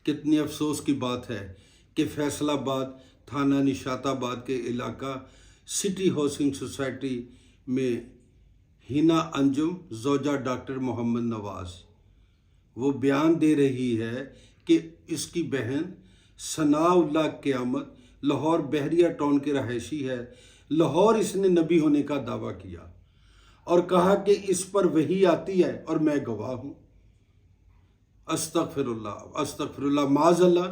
کتنی افسوس کی بات ہے کہ فیصل آباد تھانہ نشاط آباد کے علاقہ سٹی ہاؤسنگ سوسائٹی میں ہینا انجم زوجہ ڈاکٹر محمد نواز وہ بیان دے رہی ہے کہ اس کی بہن ثناء اللہ قیامت لاہور بحریہ ٹاؤن کے رہائشی ہے۔ لاہور اس نے نبی ہونے کا دعویٰ کیا اور کہا کہ اس پر وحی آتی ہے اور میں گواہ ہوں۔ استغفر اللہ معاذ اللہ۔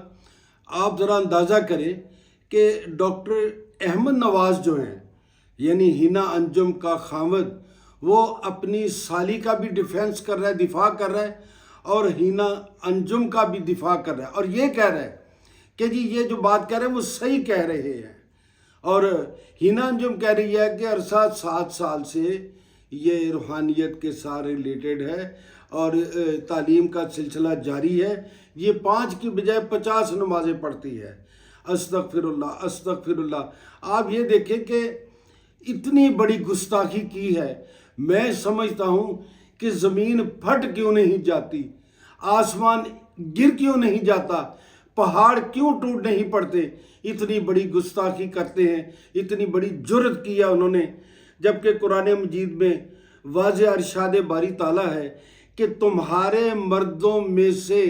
آپ ذرا اندازہ کریں کہ ڈاکٹر احمد نواز جو ہیں یعنی ہینا انجم کا خاوند، وہ اپنی سالی کا بھی ڈیفینس کر رہا ہے، دفاع کر رہا ہے، اور ہینا انجم کا بھی دفاع کر رہا ہے، اور یہ کہہ رہا ہے کہ جی یہ جو بات کہہ رہے ہیں وہ صحیح کہہ رہے ہیں۔ اور ہینا انجم کہہ رہی ہے کہ عرصہ 7 سال سے یہ روحانیت کے ساتھ ریلیٹڈ ہے اور تعلیم کا سلسلہ جاری ہے۔ یہ 5 کی بجائے 50 نمازیں پڑھتی ہے۔ استغفر اللہ۔ آپ یہ دیکھیں کہ اتنی بڑی گستاخی کی ہے۔ میں سمجھتا ہوں کہ زمین پھٹ کیوں نہیں جاتی، آسمان گر کیوں نہیں جاتا، پہاڑ کیوں ٹوٹ نہیں پڑتے، اتنی بڑی گستاخی کرتے ہیں، اتنی بڑی جرت کیا انہوں نے، جبکہ قرآن مجید میں واضح ارشاد باری تعالیٰ ہے کہ تمہارے مردوں میں سے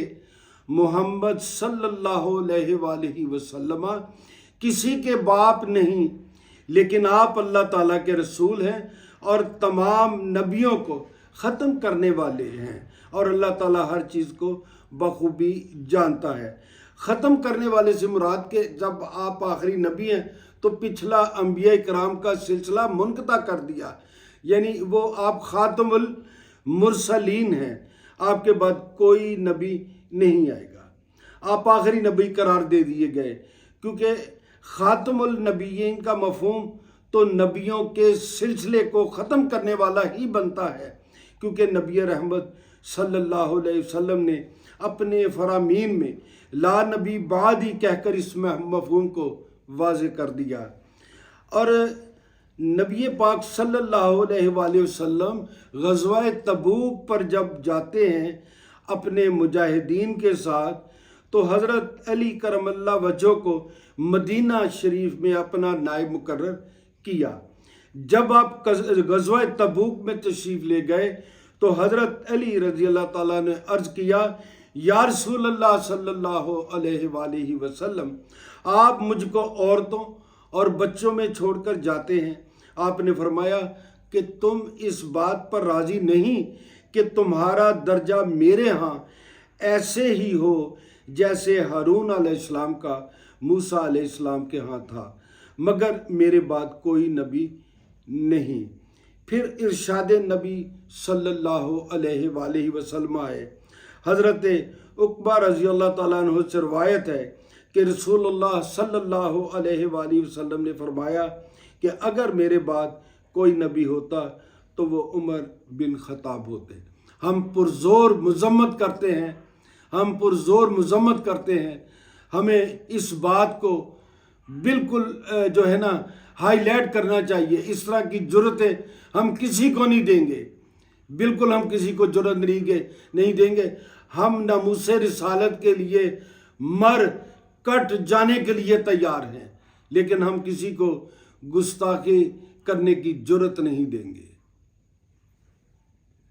محمد صلی اللہ علیہ وآلہ وسلم کسی کے باپ نہیں، لیکن آپ اللہ تعالیٰ کے رسول ہیں اور تمام نبیوں کو ختم کرنے والے ہیں، اور اللہ تعالیٰ ہر چیز کو بخوبی جانتا ہے۔ ختم کرنے والے سے مراد کہ جب آپ آخری نبی ہیں تو پچھلا انبیاء کرام کا سلسلہ منقطع کر دیا، یعنی وہ آپ خاتم المرسلین ہیں، آپ کے بعد کوئی نبی نہیں آئے گا، آپ آخری نبی قرار دے دیے گئے، کیونکہ خاتم النبیین کا مفہوم تو نبیوں کے سلسلے کو ختم کرنے والا ہی بنتا ہے، کیونکہ نبی رحمت صلی اللہ علیہ وسلم نے اپنے فرامین میں لا نبی بعدی کہہ کر اس مفہوم کو واضح کر دیا۔ اور نبی پاک صلی اللہ علیہ وآلہ وسلم غزوہ تبوک پر جب جاتے ہیں اپنے مجاہدین کے ساتھ، تو حضرت علی کرم اللہ وجہہ کو مدینہ شریف میں اپنا نائب مقرر کیا۔ جب آپ غزوہ تبوک میں تشریف لے گئے تو حضرت علی رضی اللہ تعالیٰ نے عرض کیا، یا رسول اللہ صلی اللہ علیہ وآلہ وسلم، آپ مجھ کو عورتوں اور بچوں میں چھوڑ کر جاتے ہیں۔ آپ نے فرمایا کہ تم اس بات پر راضی نہیں کہ تمہارا درجہ میرے ہاں ایسے ہی ہو جیسے ہارون علیہ السلام کا موسیٰ علیہ السلام کے ہاں تھا، مگر میرے بعد کوئی نبی نہیں۔ پھر ارشاد نبی صلی اللہ علیہ وآلہ وسلم آئے۔ حضرت عقبہ رضی اللہ تعالیٰ عنہ سے روایت ہے کہ رسول اللہ صلی اللہ علیہ وآلہ وسلم نے فرمایا کہ اگر میرے بعد کوئی نبی ہوتا تو وہ عمر بن خطاب ہوتے۔ ہم پرزور مذمت کرتے ہیں، ہمیں اس بات کو بالکل جو ہے نا ہائی لائٹ کرنا چاہیے۔ اس طرح کی جرتیں ہم کسی کو نہیں دیں گے، بالکل ہم کسی کو جرت نہیں دیں گے۔ ہم ناموس رسالت کے لیے مر کٹ جانے کے لیے تیار ہیں، لیکن ہم کسی کو گستاخی کرنے کی جرت نہیں دیں گے۔